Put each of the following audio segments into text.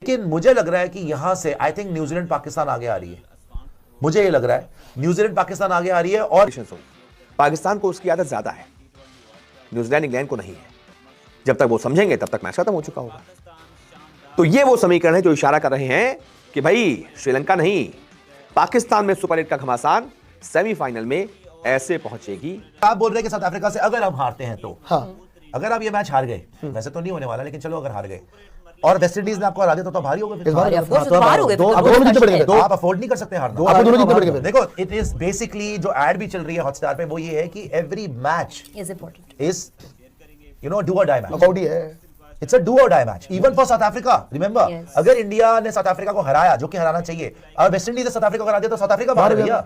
लेकिन मुझे लग रहा है कि यहां से आई थिंक न्यूजीलैंड पाकिस्तान आगे आ रही है। मुझे ये लग रहा है न्यूजीलैंड पाकिस्तान आगे आ रही है। और पाकिस्तान को उसकी आदत ज्यादा है, न्यूजीलैंड इंग्लैंड को नहीं है। जब तक वो समझेंगे तब तक मैच खत्म हो चुका होगा। तो ये वो समीकरण है जो इशारा कर रहे हैं कि भाई श्रीलंका नहीं, पाकिस्तान में सुपर 8 का घमासान सेमीफाइनल में ऐसे पहुंचेगी। आप बोल रहे हैं कि साउथ अफ्रीका से अगर हम हारते हैं तो अगर आप ये मैच हार गए, वैसे तो नहीं होने वाला, लेकिन चलो अगर हार गए और वेस्ट इंडीज ने आपको हरा दिया तो भारी हो गए, आप अफोर्ड नहीं कर सकते हारना। देखो इट इज बेसिकली जो एड भी चल रही है हॉटस्टार पे वो ये है कि every match is important, is you know do or die match. It's a do or die match even for South Africa. Remember अगर इंडिया ने साउथ अफ्रीका को हराया, जो कि हराना चाहिए, और वेस्ट इंडीज ने साउथ अफ्रीका को हरा दिया तो साउथ अफ्रीका बाहर गया,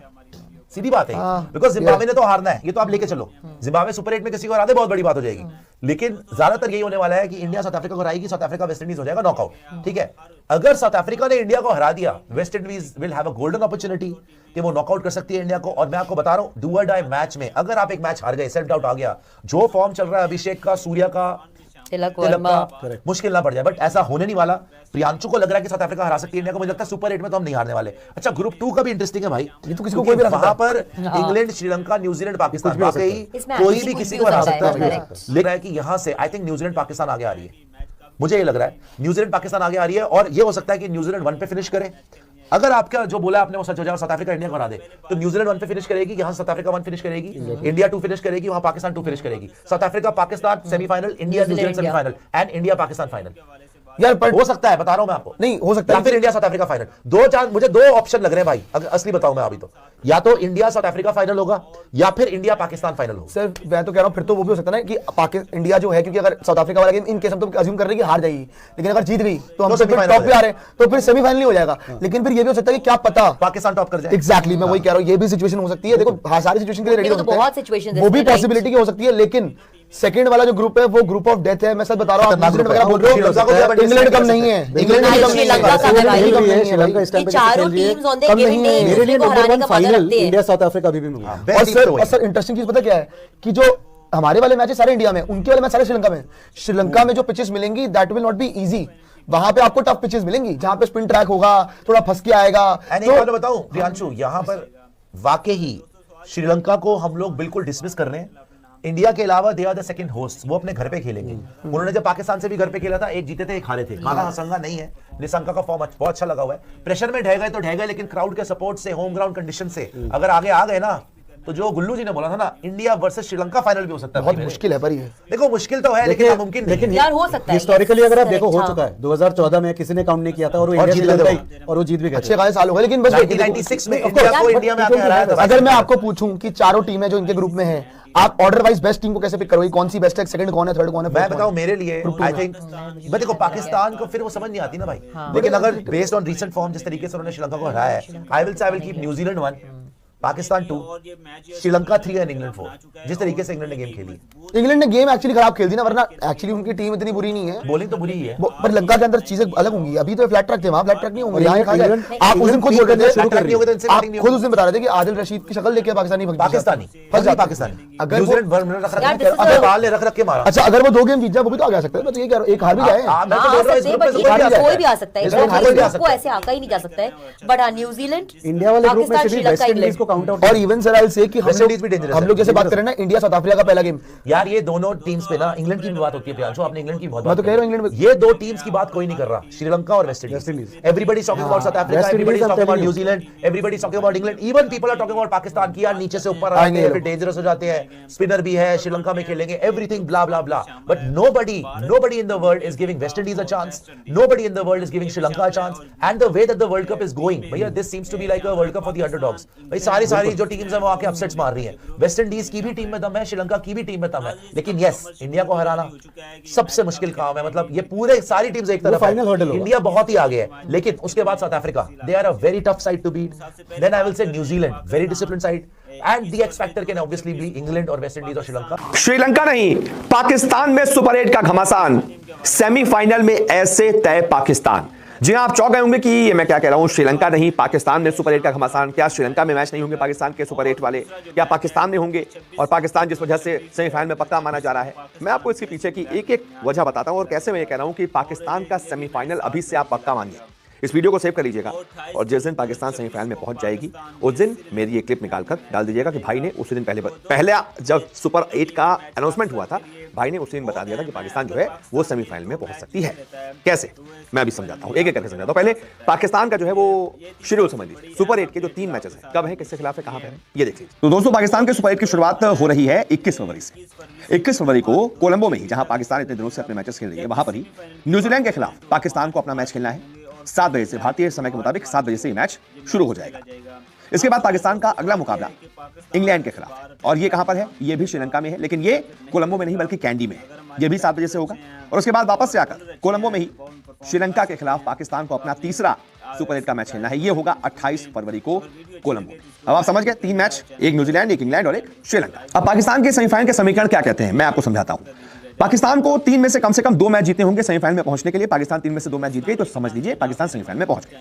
सीधी बात है। बिकॉज जिम्बाब्वे ने तो हारना है, ये तो आप लेके चलो, जिम्बाब्वे सुपर 8 में किसी को हरा दे बहुत बड़ी बात हो जाएगी। लेकिन ज्यादातर यही होने वाला है कि इंडिया साउथ अफ्रीका को हराएगी, साउथ अफ्रीका वेस्ट इंडीज हो जाएगा नॉकआउट। ठीक है, अगर साउथ अफ्रीका ने इंडिया को हरा दिया, West Indies will have a golden opportunity कि वो नॉकआउट कर सकती है इंडिया को। और मैं आपको बता रहा हूं डू और डाई मैच में अगर आप एक मैच हार गए, सेल्फ डाउट आ गया, जो फॉर्म चल रहा है अभिषेक का, सूर्या का, तिलक का, मुश्किल ना पड़ जाए। बट ऐसा होने नहीं वाला। प्रियांशु को लग रहा है कि साउथ अफ्रीका हरा सकती है इंडिया को, मुझे लगता है सुपर 8 में तो हम नहीं हारने वाले। अच्छा ग्रुप 2 का भी इंटरेस्टिंग है भाई, ये तो किसी को कोई भी वहां पर इंग्लैंड, श्रीलंका, न्यूजीलैंड, पाकिस्तान, कोई भी किसी को हरा सकता है। लग रहा है कि यहां से आई थिंक न्यूजीलैंड पाकिस्तान आगे आ रही है। मुझे ये लग रहा है न्यूजीलैंड पाकिस्तान आगे आ रही है। और ये हो सकता है कि न्यूजीलैंड 1 पे फिनिश करे। अगर आपका जो बोला आपने वो सच हो जाए, साउथ अफ्रीका इंडिया को हरा दे, तो न्यूजीलैंड 1 पे फिनिश करेगी, यहां साउथ अफ्रीका 1 फिनिश करेगी, इंडिया 2 फिनिश करेगी, वहां पाकिस्तान 2 फिनिश करेगी। South Africa Pakistan semifinal, India New Zealand semifinal, and India Pakistan final. यार पर हो सकता है, बता रहा हूं मैं आपको, नहीं हो सकता है फिर इंडिया साउथ अफ्रीका फाइनल। मुझे दो ऑप्शन लग रहे हैं भाई, अगर असली बताऊं मैं अभी तो, या तो इंडिया साउथ अफ्रीका फाइनल होगा या फिर इंडिया पाकिस्तान फाइनल होगा। सर मैं तो कह रहा हूं फिर तो वो भी हो सकता है ना कि इंडिया जो है, क्योंकि अगर साउथ अफ्रीका वाला गेम इन केस हम तो अज्यूम कर रहे हैं कि हार जाएगी, लेकिन अगर जीत गई तो हम टॉप पे आ रहे हैं, तो फिर सेमीफाइनल नहीं हो जाएगा। लेकिन फिर ये भी हो सकता है कि क्या पता पाकिस्तान टॉप कर जाए। एग्जैक्टली, मैं वही कह रहा हूं, ये भी सिचुएशन हो सकती है। देखो सारी सिचुएशन के लिए रेडी हो सकते हैं, वो भी पॉसिबिलिटी की हो सकती है। लेकिन सेकंड वाला जो ग्रुप है वो ग्रुप ऑफ डेथ है। मैं सर बता रहा हूं, न्यूजीलैंड वगैरह बोल रहे हो, इंग्लैंड कम नहीं है, इंग्लैंड कम नहीं है, श्रीलंका इस टाइम पे चारों teams on the given day मेरे लिए number 1 final India south Africa भी मिलेगा। और सर इंटरेस्टिंग चीज पता क्या है कि जो हमारे वाले मैचेस सारे इंडिया में, उनके वाले मैच सारे श्रीलंका में। श्रीलंका में जो पिचेस मिलेंगी that will not be easy. वहां पे आपको टफ पिचेस मिलेंगी जहां पे स्पिन ट्रैक होगा, थोड़ा फंस के आएगा। तो बताऊं प्रियांशु, यहां पर वाकई श्रीलंका को हम लोग बिल्कुल डिसमिस कर रहे हैं। इंडिया के अलावा they are the second host, वो अपने घर पे खेलेंगे। उन्होंने जब पाकिस्तान से भी घर पे खेला था, एक जीते थे एक हारे थे। माना हसंगा नहीं है, निशंका का फॉर्म बहुत अच्छा लगा हुआ है। प्रेशर में ढह गए तो ढह गए, लेकिन क्राउड के सपोर्ट से, होम ग्राउंड कंडीशन से अगर आगे आ गए ना, तो जो गुल्लू जी ने बोला था ना, इंडिया वर्सेस श्रीलंका फाइनल भी हो सकता है। बहुत मुश्किल है पर ये, देखो मुश्किल तो है लेकिन नामुमकिन नहीं। लेकिन यार हो सकता है, हिस्टोरिकली अगर आप देखो हो चुका है। 2014 में किसी ने काउंट नहीं किया था और वो इंडिया जीत भी गए, अच्छे खासे साल हो गए। लेकिन बस 1996 में इंडिया को इंडिया में आके हराया था। अगर मैं आपको पूछूं कि चारों टीमें जो इनके ग्रुप में हैं, आप ऑर्डर वाइज बेस्ट टीम को कैसे पिक करोगे? कौन सी बेस्ट है, सेकंड कौन है, थर्ड कौन है? मैं बताऊं मेरे लिए आई थिंक, देखो पाकिस्तान को फिर वो समझ नहीं आती ना भाई। लेकिन अगर बेस्ड ऑन रीसेंट फॉर्म जिस तरीके से उन्होंने श्रीलंका को हराया है, I will keep New Zealand 1, Pakistan 2, Sri Lanka 3 and England 4। जिस तरीके से इंग्लैंड ने गेम खेली, इंग्लैंड ने गेम एक्चुअली खराब खेल दी ना, वरना एक्चुअली उनकी टीम इतनी बुरी नहीं है। बॉलिंग तो बुरी ही है, पर लंका के अंदर चीजें अलग होंगी। अभी तो फ्लैट ट्रैक थे, वहां फ्लैट ट्रैक नहीं होंगे। आप उस दिन खुद बोल रहे थे, आप खुद उस दिन बता रहे थे कि आदिल रशीद की शक्ल लेके पाकिस्तानी पाकिस्तानी अगर रख के मारा। अच्छा, अगर वो 2 गेम जीत जाए वो भी तो आ सकता है। मैं तो ये कह रहा हूं, एक हार भी जाए, कोई भी आ सकता है, इसको ऐसे आका ही नहीं जा सकता है। बट हां, न्यूजीलैंड, इंडिया वाले ग्रुप में सिर्फ वेस्ट इंडीज को काउंट आउट। और इवन सर आई से कि हम लोग जैसे बात कर रहे हैं ना, इंडिया साउथ अफ्रीका का पहला गेम, यार ये दोनों टीम्स पे ना इंग्लैंड की भी बात होती है। प्रियांशु, आपने इंग्लैंड की बहुत बात तो कह रहा हूं, इंग्लैंड में ये 2 टीम्स की बात कोई नहीं कर रहा, श्रीलंका और West Indies. Everybody is talking about South Africa, everybody is talking about New Zealand, everybody is talking about England. Even people are talking about Pakistan की, यार नीचे से ऊपर आते हैं, फिर डेंजरस हो जाते हैं, स्पिनर भी है, श्रीलंका में खेलेंगे, everything blah blah blah. But nobody in the world is giving West Indies a chance, nobody in the world is giving Sri Lanka a chance, and the way that the World Cup is going, भैया this seems to be like a World Cup for the underdogs। भाई सारी जो teams हैं वो आके upsets मार रही हैं। वेस्ट इंडीज की भी टीम में दम है, श्रीलंका की भी टीम में दम है, लेकिन यस, इंडिया को हराना सबसे मुश्किल काम है। मतलब ये पूरे सारी टीम्स एक तरफ है, इंडिया बहुत ही आगे है, लेकिन उसके बाद South Africa, they are a very tough side to beat. Then I will say New Zealand, very discipline side, and the X factor can obviously be England or West Indies or Sri Lanka. Sri Lanka नहीं, पाकिस्तान में super 8 का घमासान, semifinal में ऐसे तय पाकिस्तान। जी आप चौंक गए होंगे कि ये मैं क्या कह रहा हूं, श्रीलंका नहीं पाकिस्तान में सुपर 8 का घमासान। क्या श्रीलंका में मैच नहीं होंगे पाकिस्तान के सुपर 8 वाले, क्या पाकिस्तान में होंगे? और पाकिस्तान जिस वजह से सेमीफाइनल में पक्का माना जा रहा है, मैं आपको इसके पीछे की एक एक वजह बताता हूं और कैसे मैं ये कह रहा हूं कि पाकिस्तान का सेमीफाइनल अभी से आप पक्का मानिए। इस वीडियो को सेव कर लीजिएगा और जिस दिन पाकिस्तान सेमीफाइनल में पहुंच जाएगी उस दिन मेरी ये क्लिप निकालकर डाल दीजिएगा कि भाई ने उसी दिन पहले जब सुपर 8 का अनाउंसमेंट हुआ था, भाई ने उसी दिन बता दिया था कि पाकिस्तान जो है वो सेमीफाइनल में पहुंच सकती है। कैसे, मैं अभी समझाता हूं, एक एक करके समझाता हूं। पहले पाकिस्तान का जो है वो शेड्यूल समझ लीजिए। सुपर 8 के जो 3 मैचेस हैं, कब है, किसके खिलाफ है, कहां पे है, ये देख लीजिए। तो दोस्तों पाकिस्तान के सुपर 8 की शुरुआत हो रही है 21 फरवरी से। 21 फरवरी को कोलंबो में ही, जहां पाकिस्तान इतने दिनों से अपने मैचेस खेल रही है, वहां पर ही न्यूजीलैंड के खिलाफ पाकिस्तान को अपना मैच खेलना है। 7 बजे से, भारतीय समय के मुताबिक 7 बजे से ये मैच शुरू हो जाएगा। इसके बाद पाकिस्तान का अगला मुकाबला इंग्लैंड के खिलाफ, और ये कहां पर है, ये भी श्रीलंका में है, लेकिन ये कोलंबो में नहीं बल्कि कैंडी में है। ये भी 7 बजे से होगा। और उसके बाद वापस से आकर कोलंबो में ही श्रीलंका के खिलाफ पाकिस्तान को अपना तीसरा सुपर 8 का मैच खेलना है। ये होगा 28 फरवरी को कोलंबो। अब आप समझ गए, 3 मैच, एक न्यूजीलैंड, एक इंग्लैंड और एक श्रीलंका। अब पाकिस्तान के सेमीफाइनल के समीकरण क्या कहते हैं, मैं आपको समझाता हूं। पाकिस्तान को 3 में से कम 2 मैच जीतने होंगे सेमीफाइनल में पहुंचने के लिए। पाकिस्तान 3 में से 2 मैच जीत गई तो समझ लीजिए पाकिस्तान सेमीफाइनल में पहुंच गया।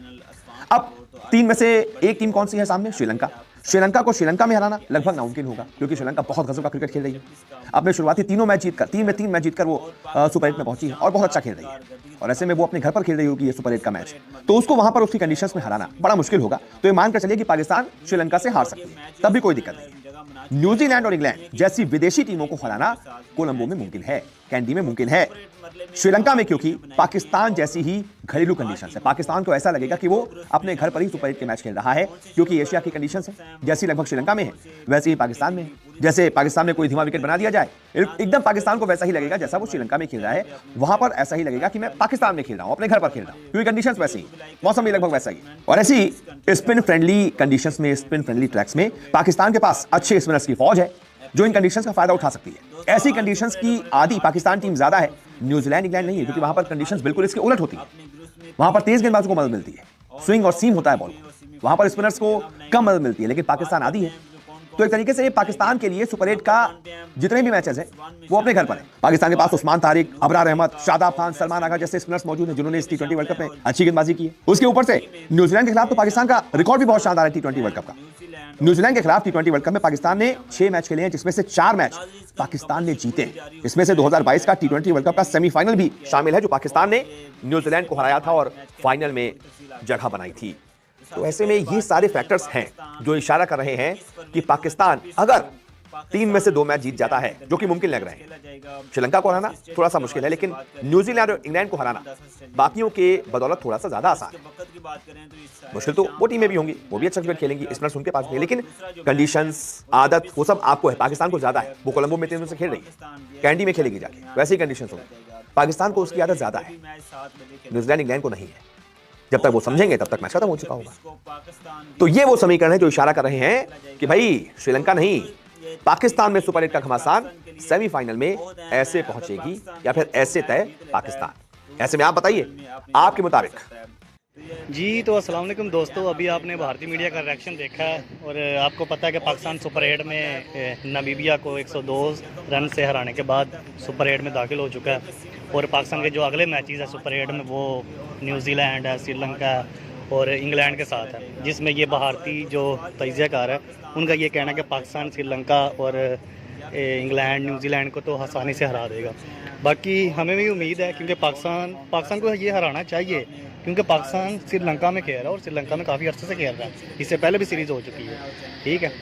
अब 3 में से एक टीम कौन सी है सामने, श्रीलंका। श्रीलंका को श्रीलंका में हराना लगभग नामुमकिन होगा, क्योंकि श्रीलंका बहुत गजब का क्रिकेट खेल रही है। अपने शुरुआती 3 मैच जीतकर, 3 में 3 मैच जीतकर वो सुपर 8 में पहुंची है और बहुत अच्छा खेल रही है। और ऐसे में वो अपने घर पर खेल रही होगी ये सुपर 8 का मैच, तो उसको वहां पर उसकी कंडीशंस में हराना बड़ा मुश्किल होगा। तो ये मानकर चलिए कि पाकिस्तान श्रीलंका से हार सकती है, तब भी कोई दिक्कत नहीं। न्यूजीलैंड और इंग्लैंड जैसी विदेशी टीमों को हराना कोलंबो में मुमकिन है, कैंडी में मुमकिन है। श्रीलंका में क्योंकि पाकिस्तान जैसी ही घरेलू कंडीशंस है, पाकिस्तान को ऐसा लगेगा कि वो अपने घर पर ही सुपर 8 के मैच खेल रहा है, क्योंकि एशिया की कंडीशंस है जैसी लगभग श्रीलंका में है वैसे ही पाकिस्तान में है। जैसे पाकिस्तान में कोई धीमा विकेट बना दिया जाए, एकदम पाकिस्तान को वैसा ही लगेगा जैसा वो श्रीलंका में खेल रहा है। वहां पर ऐसा ही लगेगा कि मैं पाकिस्तान में खेल रहा हूं, अपने घर पर खेल रहा हूं, क्योंकि कंडीशंस वैसी ही, मौसम भी लगभग वैसा ही। और ऐसी स्पिन फ्रेंडली कंडीशंस में, स्पिन फ्रेंडली ट्रैक्स में पाकिस्तान के पास अच्छे स्पिनर्स की फौज है जो इन कंडीशंस का फायदा उठा सकती है। ऐसी कंडीशंस की आदी पाकिस्तान टीम ज्यादा है, न्यूजीलैंड इंग्लैंड नहीं है, क्योंकि वहां पर कंडीशंस बिल्कुल इसके उलट होती है। वहां पर तेज गेंदबाजों को मदद मिलती है, स्विंग और सीम होता है बॉल, वहां पर स्पिनर्स को कम मदद मिलती है, लेकिन पाकिस्तान आदी है। तो एक तरीके से पाकिस्तान के लिए सुपर 8 का जितने भी मैचेस हैं वो अपने घर पर है। पाकिस्तान के पास उस्मान तारिक, अबरार अहमद, शादाब खान, सलमान आगा जैसे स्पिनर्स मौजूद हैं जिन्होंने इस T20 वर्ल्ड कप में अच्छी गेंदबाजी की है। उसके ऊपर से न्यूजीलैंड के खिलाफ तो पाकिस्तान का रिकॉर्ड भी बहुत शानदार है T20 वर्ल्ड कप का। न्यूजीलैंड के खिलाफ T20 वर्ल्ड कप में पाकिस्तान ने 6 मैच खेले हैं, जिसमें से 4 मैच पाकिस्तान ने जीते हैं। इसमें से 2022 का T20 वर्ल्ड कप का सेमीफाइनल भी शामिल है, जो पाकिस्तान ने न्यूजीलैंड को हराया था और फाइनल में जगह बनाई थी। तो ऐसे में ये सारे फैक्टर्स हैं जो इशारा कर रहे हैं कि पाकिस्तान अगर 3 में से 2 मैच जीत जाता है, जो कि मुमकिन लग रहे हैं। श्रीलंका को हराना थोड़ा सा मुश्किल है, लेकिन न्यूजीलैंड और इंग्लैंड को हराना बाकियों के बदौलत थोड़ा सा ज्यादा आसान है। मुश्किल तो वो टीमें भी होंगी, वो भी अच्छा क्रिकेट खेलेंगी, स्पिनर्स उनके पास भी है, लेकिन कंडीशंस, आदत, वो सब आपको है। पाकिस्तान को ज्यादा है, वो कोलंबो में 3 से खेल रही है, कैंडी में खेलेगी जाके, वैसी कंडीशंस होंगी। पाकिस्तान को उसकी आदत ज्यादा है, न्यूजीलैंड इंग्लैंड को नहीं है। जब तक वो समझेंगे तब तक मैच खत्म हो चुका होगा। तो ये वो समीकरण है जो इशारा कर रहे हैं कि भाई श्रीलंका नहीं, पाकिस्तान में सुपर 8 का घमासान सेमीफाइनल में ऐसे पहुंचेगी या फिर ऐसे तय पाकिस्तान। ऐसे में आप बताइए आपके मुताबिक। जी तो अस्सलाम वालेकुम दोस्तों, अभी आपने भारतीय मीडिया का रिएक्शन देखा है और आपको पता है कि पाकिस्तान सुपर 8 में नामीबिया को 102 रन से हराने के बाद सुपर 8 में दाखिल हो चुका है। और पाकिस्तान के जो अगले मैचेस है सुपर 8 में वो न्यूजीलैंड है, श्रीलंका और इंग्लैंड के साथ है, जिसमें ये भारतीय जो तजियाकार है उनका ये कहना है कि पाकिस्तान श्रीलंका और इंग्लैंड न्यूजीलैंड को तो आसानी से हरा देगा। बाकी हमें भी उम्मीद है, क्योंकि पाकिस्तान को ये हराना चाहिए, क्योंकि पाकिस्तान श्रीलंका में खेल रहा है और श्रीलंका में काफ़ी अर्से से खेल रहा है, इससे पहले भी सीरीज़ हो चुकी है। ठीक है।